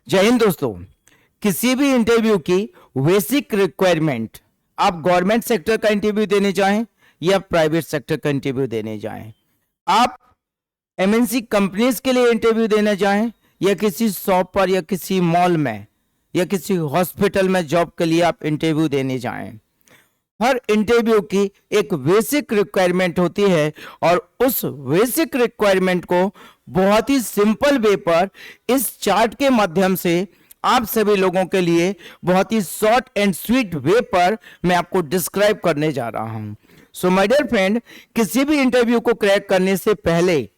जय हिंद दोस्तों। किसी भी इंटरव्यू की बेसिक रिक्वायरमेंट, आप गवर्नमेंट सेक्टर का इंटरव्यू देने जाएं या प्राइवेट सेक्टर का इंटरव्यू देने जाएं, आप एमएनसी कंपनीज के लिए इंटरव्यू देने जाएं या किसी शॉप पर या किसी मॉल में या किसी हॉस्पिटल में जॉब के लिए आप इंटरव्यू देने जाएं, हर इंटरव्यू की एक बेसिक रिक्वायरमेंट होती है और उस बेसिक रिक्वायरमेंट को बहुत ही सिंपल वे पर इस चार्ट के माध्यम से आप सभी लोगों के लिए बहुत ही शॉर्ट एंड स्वीट वे पर मैं आपको डिस्क्राइब करने जा रहा हूं। सो माय डियर फ्रेंड, किसी भी इंटरव्यू को क्रैक करने से पहले,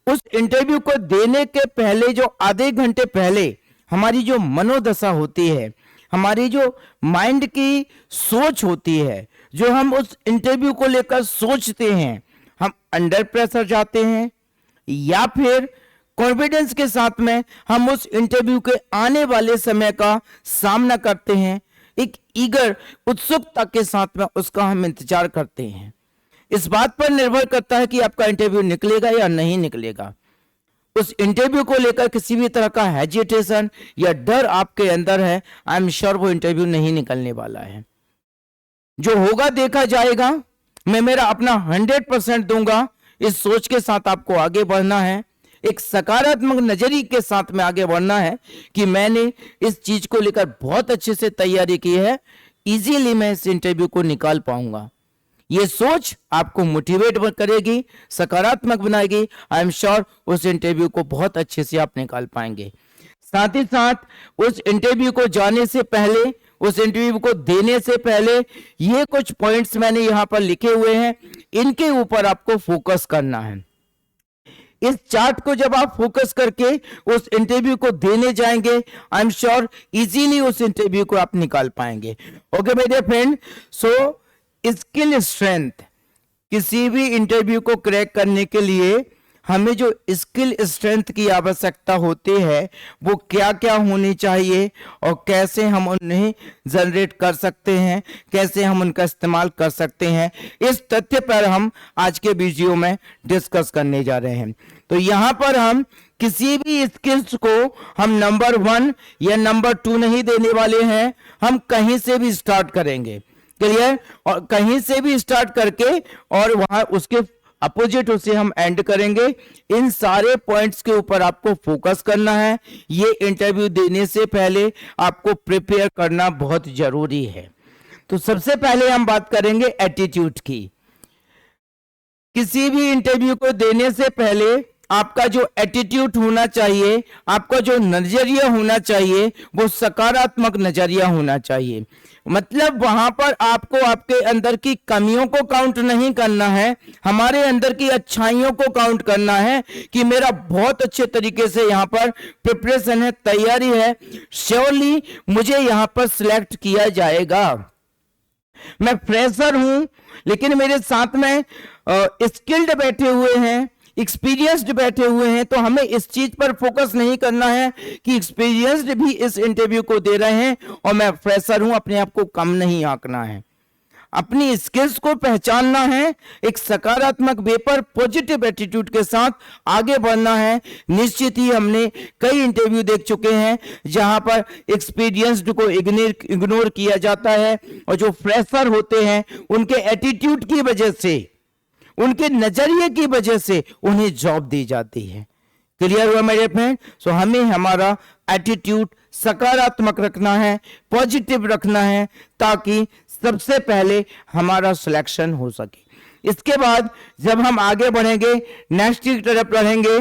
उस इंटरव्यू को देने के पहले जो आधे घंटे पहले हमारी जो मनोदशा होती है, हमारी जो माइंड की सोच होती है, जो हम उस इंटरव्यू को लेकर सोचते हैं, हम अंडर प्रेशर जाते हैं या फिर कॉन्फिडेंस के साथ में हम उस इंटरव्यू के आने वाले समय का सामना करते हैं, एक ईगर उत्सुकता के साथ में उसका हम इंतजार करते हैं। इस बात पर निर्भर करता है कि आपका इंटरव्यू निकलेगा या नहीं निकलेगा। उस इंटरव्यू को लेकर किसी भी तरह का हेजिटेशन या डर आपके अंदर है, आई एम श्योर वो इंटरव्यू नहीं निकलने वाला है। जो होगा देखा जाएगा, मैं मेरा अपना 100% दूंगा। इस सोच के साथ आपको आगे बढ़ना है, एक सकारात्मक नजरिए के साथ में आगे बढ़ना है कि मैंने इस चीज को लेकर बहुत अच्छे से तैयारी की है, इजीली मैं इस इंटरव्यू को निकाल पाऊंगा। ये सोच आपको मोटिवेट करेगी, सकारात्मक बनाएगी। आई एम श्योर उस इंटरव्यू को बहुत अच्छे से आप निकाल पाएंगे। साथ ही साथ उस इंटरव्यू को जाने से पहले, उस इंटरव्यू को देने से पहले, ये कुछ पॉइंट्स मैंने यहां पर लिखे हुए हैं, इनके ऊपर आपको फोकस करना है। इस चार्ट को जब आप फोकस करके उस इंटरव्यू को देने जाएंगे, आई एम श्योर इजीली उस इंटरव्यू को आप निकाल पाएंगे। Okay my dear friend, so skill strength, किसी भी इंटरव्यू को क्रैक करने के लिए हमें जो स्किल स्ट्रेंथ की आवश्यकता होती है वो क्या क्या होनी चाहिए और कैसे हम उन्हें जनरेट कर सकते हैं, कैसे हम उनका इस्तेमाल कर सकते हैं, इस तथ्य पर हम आज के वीडियो में डिस्कस करने जा रहे हैं। तो यहाँ पर हम किसी भी स्किल्स को हम नंबर 1 या नंबर 2 नहीं देने वाले हैं, हम कहीं से भी स्टार्ट करेंगे। क्लियर? और कहीं से भी स्टार्ट करके और वहां उसके अपोजिट उसे हम एंड करेंगे। इन सारे पॉइंट्स के ऊपर आपको फोकस करना है। ये इंटरव्यू देने से पहले आपको प्रिपेयर करना बहुत जरूरी है। तो सबसे पहले हम बात करेंगे एटीट्यूड की। किसी भी इंटरव्यू को देने से पहले आपका जो एटीट्यूड होना चाहिए, आपका जो नजरिया होना चाहिए, वो सकारात्मक नजरिया होना चाहिए। मतलब वहां पर आपको आपके अंदर की कमियों को काउंट नहीं करना है, हमारे अंदर की अच्छाइयों को काउंट करना है कि मेरा बहुत अच्छे तरीके से यहाँ पर प्रिपरेशन है, तैयारी है, श्योरली मुझे यहाँ पर सिलेक्ट किया जाएगा। मैं फ्रेशर हूं लेकिन मेरे साथ में स्किल्ड बैठे हुए हैं, एक्सपीरियंस्ड बैठे हुए हैं, तो हमें इस चीज पर फोकस नहीं करना है कि एक्सपीरियंस्ड भी इस इंटरव्यू को दे रहे हैं और मैं फ्रेशर हूं। अपने आप को कम नहीं आंकना है, अपनी स्किल्स को पहचानना है, एक सकारात्मक वे पर पॉजिटिव एटीट्यूड के साथ आगे बढ़ना है। निश्चित ही हमने कई इंटरव्यू देख चुके हैं जहां पर एक्सपीरियंस्ड को इग्नोर किया जाता है और जो फ्रेशर होते हैं उनके एटीट्यूड की वजह से, उनके नजरिए की वजह से उन्हें जॉब दी जाती है। क्लियर हुआ मेरे फ्रेंड? सो हमें हमारा एटीट्यूड सकारात्मक रखना है, पॉजिटिव रखना है, ताकि सबसे पहले हमारा सिलेक्शन हो सके। इसके बाद जब हम आगे बढ़ेंगे, नेक्स्ट की तरफ बढ़ेंगे,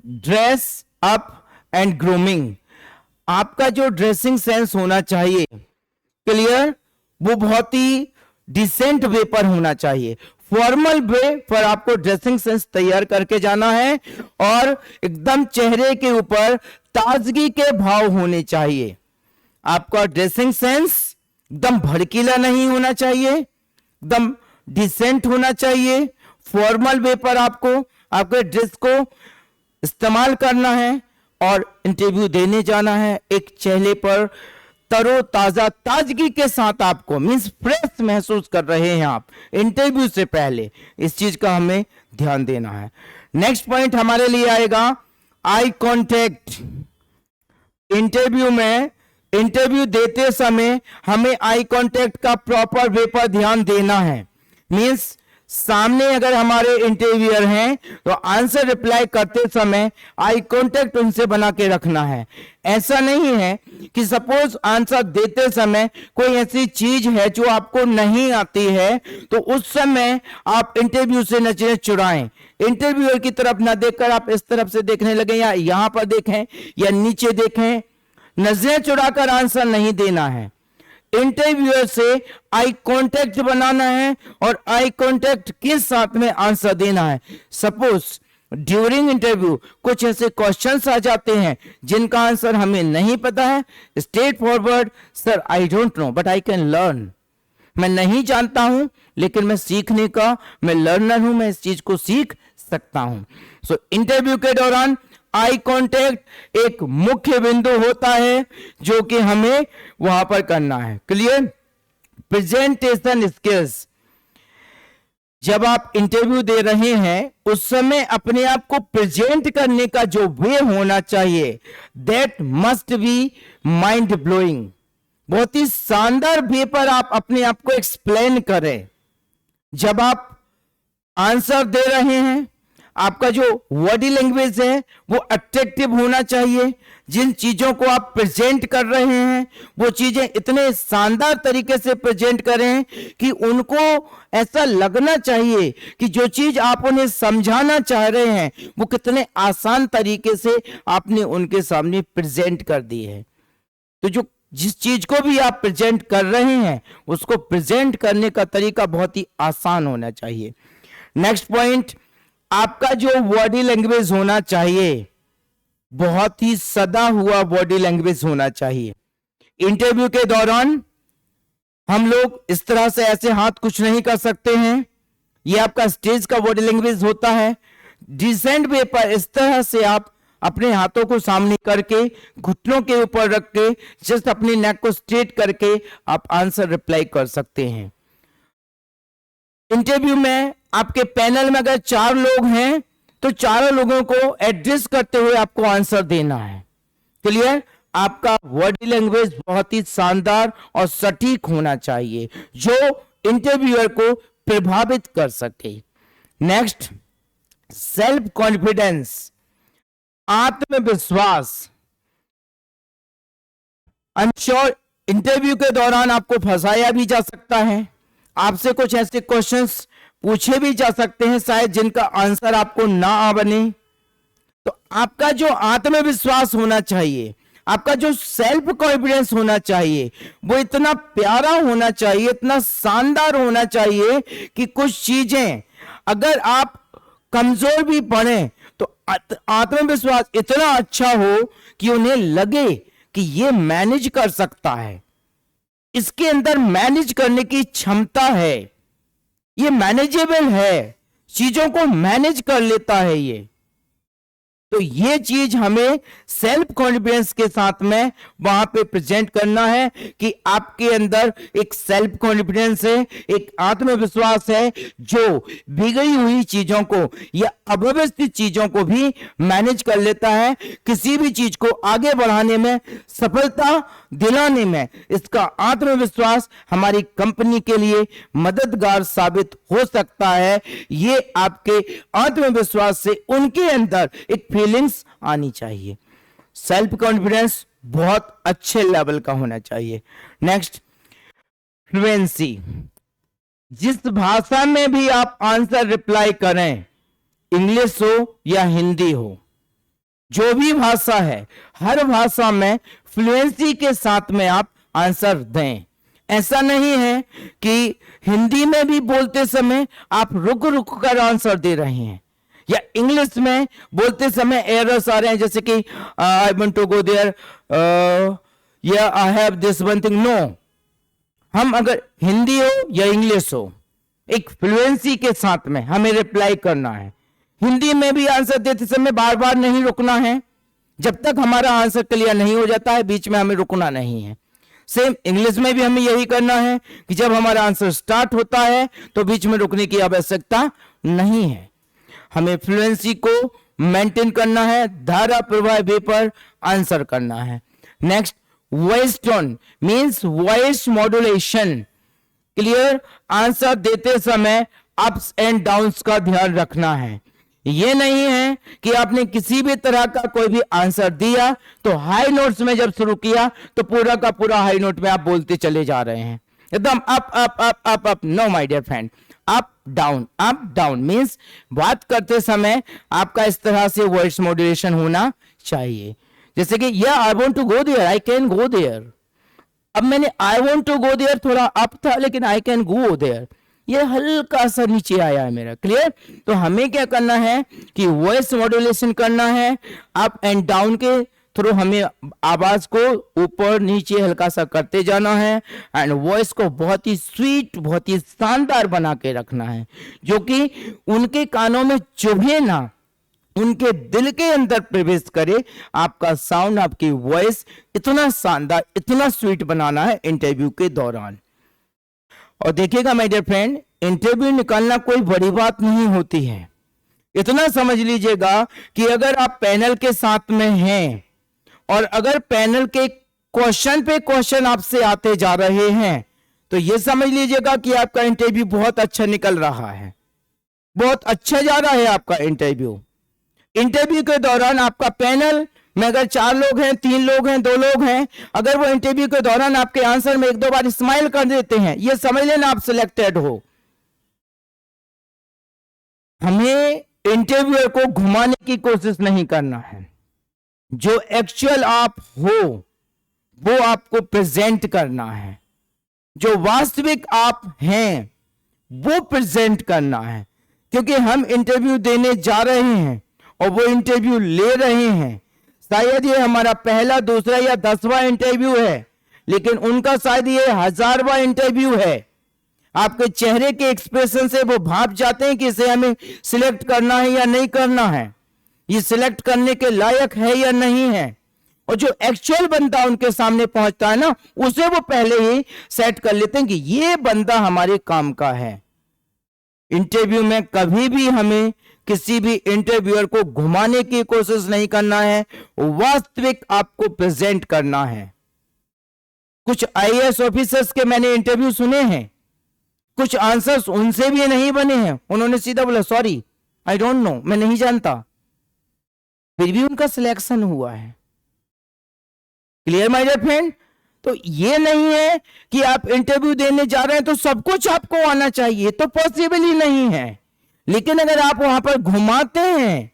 ड्रेस अप एंड ग्रूमिंग। आपका जो ड्रेसिंग सेंस होना चाहिए, क्लियर, वो बहुत ही डिसेंट वे पर होना चाहिए। फॉर्मल वे पर आपको ड्रेसिंग सेंस तैयार करके जाना है और एकदम चेहरे के ऊपर ताजगी के भाव होने चाहिए। आपका ड्रेसिंग सेंस एकदम भड़कीला नहीं होना चाहिए, एकदम डिसेंट होना चाहिए। फॉर्मल वे पर आपको आपके ड्रेस को इस्तेमाल करना है और इंटरव्यू देने जाना है। एक चेहरे पर तरोताजा ताजगी के साथ आपको मींस फ्रेश महसूस कर रहे हैं आप इंटरव्यू से पहले, इस चीज का हमें ध्यान देना है। नेक्स्ट पॉइंट हमारे लिए आएगा आई कांटेक्ट। इंटरव्यू में इंटरव्यू देते समय हमें आई कांटेक्ट का प्रॉपर वे पर ध्यान देना है। मींस सामने अगर हमारे इंटरव्यूअर हैं तो आंसर रिप्लाई करते समय आई कांटेक्ट उनसे बना के रखना है। ऐसा नहीं है कि सपोज आंसर देते समय कोई ऐसी चीज है जो आपको नहीं आती है तो उस समय आप इंटरव्यू से नजरें चुराएं। इंटरव्यूअर की तरफ ना देखकर आप इस तरफ से देखने लगे या यहां पर देखें या नीचे देखें। नजरें चुराकर आंसर नहीं देना है। इंटरव्यूअर से आई कांटेक्ट बनाना है और आई कांटेक्ट के साथ में आंसर देना है। सपोज ड्यूरिंग इंटरव्यू कुछ ऐसे क्वेश्चंस आ जाते हैं जिनका आंसर हमें नहीं पता है। Straight forward, sir I don't know but I can learn. मैं नहीं जानता हूं लेकिन मैं सीखने का मैं लर्नर हूं, मैं इस चीज को सीख सकता हूं। सो इंटरव्यू के दौरान आई कांटेक्ट एक मुख्य बिंदु होता है जो कि हमें वहां पर करना है। क्लियर? प्रेजेंटेशन स्किल्स, जब आप इंटरव्यू दे रहे हैं उस समय अपने आप को प्रेजेंट करने का जो वे होना चाहिए that must be mind blowing. बहुत ही शानदार वे पर आप अपने आप को एक्सप्लेन करें। जब आप आंसर दे रहे हैं आपका जो बॉडी लैंग्वेज है वो अट्रैक्टिव होना चाहिए। जिन चीजों को आप प्रेजेंट कर रहे हैं वो चीजें इतने शानदार तरीके से प्रेजेंट करें कि उनको ऐसा लगना चाहिए कि जो चीज आप उन्हें समझाना चाह रहे हैं वो कितने आसान तरीके से आपने उनके सामने प्रेजेंट कर दी है। तो जो जिस चीज को भी आप प्रेजेंट कर रहे हैं उसको प्रेजेंट करने का तरीका बहुत ही आसान होना चाहिए। नेक्स्ट पॉइंट, आपका जो बॉडी लैंग्वेज होना चाहिए बहुत ही सदा हुआ बॉडी लैंग्वेज होना चाहिए। इंटरव्यू के दौरान हम लोग इस तरह से ऐसे हाथ कुछ नहीं कर सकते हैं, ये आपका स्टेज का बॉडी लैंग्वेज होता है। डिसेंट वे पर इस तरह से आप अपने हाथों को सामने करके घुटनों के ऊपर रख के जस्ट अपनी नेक को स्ट्रेट करके आप आंसर रिप्लाई कर सकते हैं। इंटरव्यू में आपके पैनल में अगर 4 लोग हैं तो चारों लोगों को एड्रेस करते हुए आपको आंसर देना है। क्लियर? आपका बॉडी लैंग्वेज बहुत ही शानदार और सटीक होना चाहिए जो इंटरव्यूअर को प्रभावित कर सके। नेक्स्ट, सेल्फ कॉन्फिडेंस, आत्मविश्वास। अनश्योर इंटरव्यू के दौरान आपको फंसाया भी जा सकता है, आपसे कुछ ऐसे क्वेश्चंस पूछे भी जा सकते हैं शायद जिनका आंसर आपको ना आ बने। तो आपका जो आत्मविश्वास होना चाहिए, आपका जो सेल्फ कॉन्फिडेंस होना चाहिए वो इतना प्यारा होना चाहिए, इतना शानदार होना चाहिए कि कुछ चीजें अगर आप कमजोर भी पड़े तो आत्मविश्वास इतना अच्छा हो कि उन्हें लगे कि ये मैनेज कर सकता है, इसके अंदर मैनेज करने की क्षमता है, ये मैनेजेबल है, चीजों को मैनेज कर लेता है ये। तो ये चीज हमें सेल्फ कॉन्फिडेंस के साथ में वहां पे प्रेजेंट करना है कि आपके अंदर एक सेल्फ कॉन्फिडेंस है, एक आत्मविश्वास है जो बिगड़ी हुई चीजों को या अव्यवस्थित चीजों को भी मैनेज कर लेता है। किसी भी चीज को आगे बढ़ाने में, सफलता दिलाने में इसका आत्मविश्वास हमारी कंपनी के लिए मददगार साबित हो सकता है। ये आपके आत्मविश्वास से उनके अंदर एक फीलिंग्स आनी चाहिए। सेल्फ कॉन्फिडेंस बहुत अच्छे लेवल का होना चाहिए। Next, fluency. जिस भाषा में भी आप आंसर रिप्लाई करें, इंग्लिश हो या हिंदी हो, जो भी भाषा है हर भाषा में फ्लुएंसी के साथ में आप आंसर दें। ऐसा नहीं है कि हिंदी में भी बोलते समय आप रुक रुक कर आंसर दे रहे हैं या इंग्लिश में बोलते समय एरर्स आ रहे हैं जैसे कि I want to go there या I have this one thing. No, हम अगर हिंदी हो या इंग्लिश हो एक फ्लुएंसी के साथ में हमें रिप्लाई करना है। हिंदी में भी आंसर देते समय बार बार नहीं रुकना है, जब तक हमारा आंसर क्लियर नहीं हो जाता है बीच में हमें रुकना नहीं है। सेम इंग्लिश में भी हमें यही करना है कि जब हमारा आंसर स्टार्ट होता है तो बीच में रुकने की आवश्यकता नहीं है। हमें फ्लुएंसी को मेंटेन करना है, धारा प्रवाह वे पर आंसर करना है। Next, voice tone means voice modulation. Clear, answer देते समय अप्स एंड डाउन्स का ध्यान रखना है। ये नहीं है कि आपने किसी भी तरह का कोई भी आंसर दिया तो हाई नोट्स में जब शुरू किया तो पूरा का पूरा हाई नोट में आप बोलते चले जा रहे हैं, एकदम up up up up up. No my dear friend, up down means बात करते समय आपका इस तरह से वॉइस मॉड्यूलेशन होना चाहिए। जैसे कि या I want to go there, I can go there. अब मैंने I want to go there थोड़ा अप था, लेकिन आई कैन गो देयर ये हल्का सा नीचे आया है मेरा। क्लियर, तो हमें क्या करना है कि वॉइस मॉड्यूलेशन करना है, अप एंड डाउन के थ्रू हमें आवाज को ऊपर नीचे हल्का सा करते जाना है एंड वॉइस को बहुत ही स्वीट, बहुत ही शानदार बना के रखना है, जो कि उनके कानों में चुभे ना, उनके दिल के अंदर प्रवेश करे। आपका साउंड, आपकी वॉइस इतना शानदार, इतना स्वीट बनाना है इंटरव्यू के दौरान। और देखिएगा माय डियर फ्रेंड, इंटरव्यू निकालना कोई बड़ी बात नहीं होती है। इतना समझ लीजिएगा कि अगर आप पैनल के साथ में हैं और अगर पैनल के क्वेश्चन पे क्वेश्चन आपसे आते जा रहे हैं तो यह समझ लीजिएगा कि आपका इंटरव्यू बहुत अच्छा निकल रहा है, बहुत अच्छा जा रहा है आपका इंटरव्यू। इंटरव्यू के दौरान आपका पैनल में अगर 4 लोग हैं, 3 लोग हैं, 2 लोग हैं, अगर वो इंटरव्यू के दौरान आपके आंसर में 1-2 बार स्माइल कर देते हैं, ये समझ लेना आप सिलेक्टेड हो। हमें इंटरव्यूअर को घुमाने की कोशिश नहीं करना है, जो एक्चुअल आप हो वो आपको प्रेजेंट करना है, जो वास्तविक आप हैं वो प्रेजेंट करना है। क्योंकि हम इंटरव्यू देने जा रहे हैं और वो इंटरव्यू ले रहे हैं, शायद ये हमारा पहला, दूसरा या 10वां इंटरव्यू है, लेकिन उनका शायद ये 1000वां इंटरव्यू है। आपके चेहरे के एक्सप्रेशन से वो भाप जाते हैं कि इसे हमें सिलेक्ट करना है या नहीं करना है, ये सिलेक्ट करने के लायक है या नहीं है। और जो एक्चुअल बंदा उनके सामने पहुंचता है ना, उसे वो पहले ही सेट कर लेते हैं कि ये बंदा हमारे काम का है। इंटरव्यू में कभी भी हमें किसी भी इंटरव्यूअर को घुमाने की कोशिश नहीं करना है, वास्तविक आपको प्रेजेंट करना है। कुछ आईएएस ऑफिसर्स के मैंने इंटरव्यू सुने हैं, कुछ आंसर्स उनसे भी नहीं बने हैं, उन्होंने सीधा बोला सॉरी आई डोंट नो, मैं नहीं जानता, फिर भी उनका सिलेक्शन हुआ है। क्लियर माय डियर फ्रेंड, तो ये नहीं है कि आप इंटरव्यू देने जा रहे हैं तो सब कुछ आपको आना चाहिए, तो पॉसिबल ही नहीं है। लेकिन अगर आप वहां पर घुमाते हैं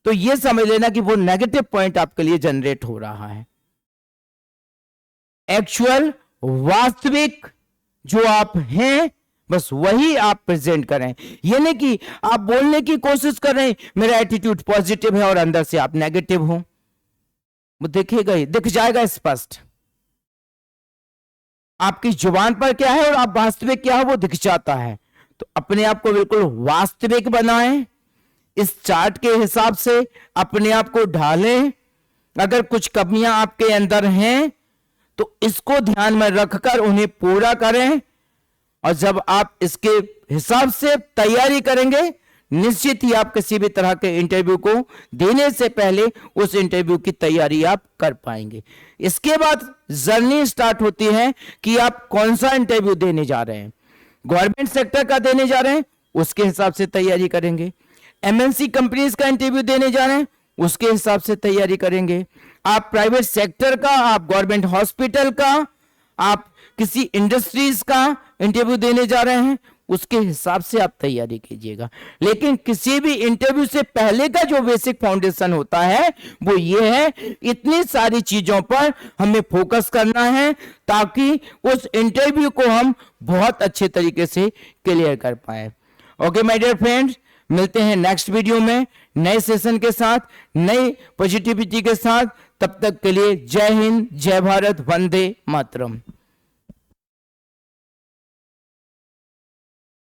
तो यह समझ लेना कि वो नेगेटिव पॉइंट आपके लिए जनरेट हो रहा है। एक्चुअल, वास्तविक जो आप हैं बस वही आप प्रेजेंट करें। ये नहीं कि आप बोलने की कोशिश कर रहे हैं मेरा एटीट्यूड पॉजिटिव है और अंदर से आप नेगेटिव हो, वो दिखेगा ही, दिख जाएगा स्पष्ट। आपकी जुबान पर क्या है और आप वास्तविक क्या है वो दिख जाता है। तो अपने आप को बिल्कुल वास्तविक बनाएं, इस चार्ट के हिसाब से अपने आप को ढालें। अगर कुछ कमियां आपके अंदर हैं तो इसको ध्यान में रखकर उन्हें पूरा करें, और जब आप इसके हिसाब से तैयारी करेंगे निश्चित ही आप किसी भी तरह के इंटरव्यू को देने से पहले उस इंटरव्यू की तैयारी आप कर पाएंगे। इसके बाद जर्नी स्टार्ट होती है कि आप कौन सा इंटरव्यू देने जा रहे हैं। गवर्नमेंट सेक्टर का देने जा रहे हैं, उसके हिसाब से तैयारी करेंगे। एमएनसी कंपनीज का इंटरव्यू देने जा रहे हैं, उसके हिसाब से तैयारी करेंगे। आप प्राइवेट सेक्टर का, आप गवर्नमेंट हॉस्पिटल का, आप किसी इंडस्ट्रीज का इंटरव्यू देने जा रहे हैं, उसके हिसाब से आप तैयारी कीजिएगा। लेकिन किसी भी इंटरव्यू से पहले का जो बेसिक फाउंडेशन होता है वो ये है, इतनी सारी चीजों पर हमें फोकस करना है ताकि उस इंटरव्यू को हम बहुत अच्छे तरीके से क्लियर कर पाए। ओके माय डियर फ्रेंड्स, मिलते हैं नेक्स्ट वीडियो में नए सेशन के साथ, नई पॉजिटिविटी के साथ। तब तक के लिए जय हिंद, जय भारत, वंदे मातरम।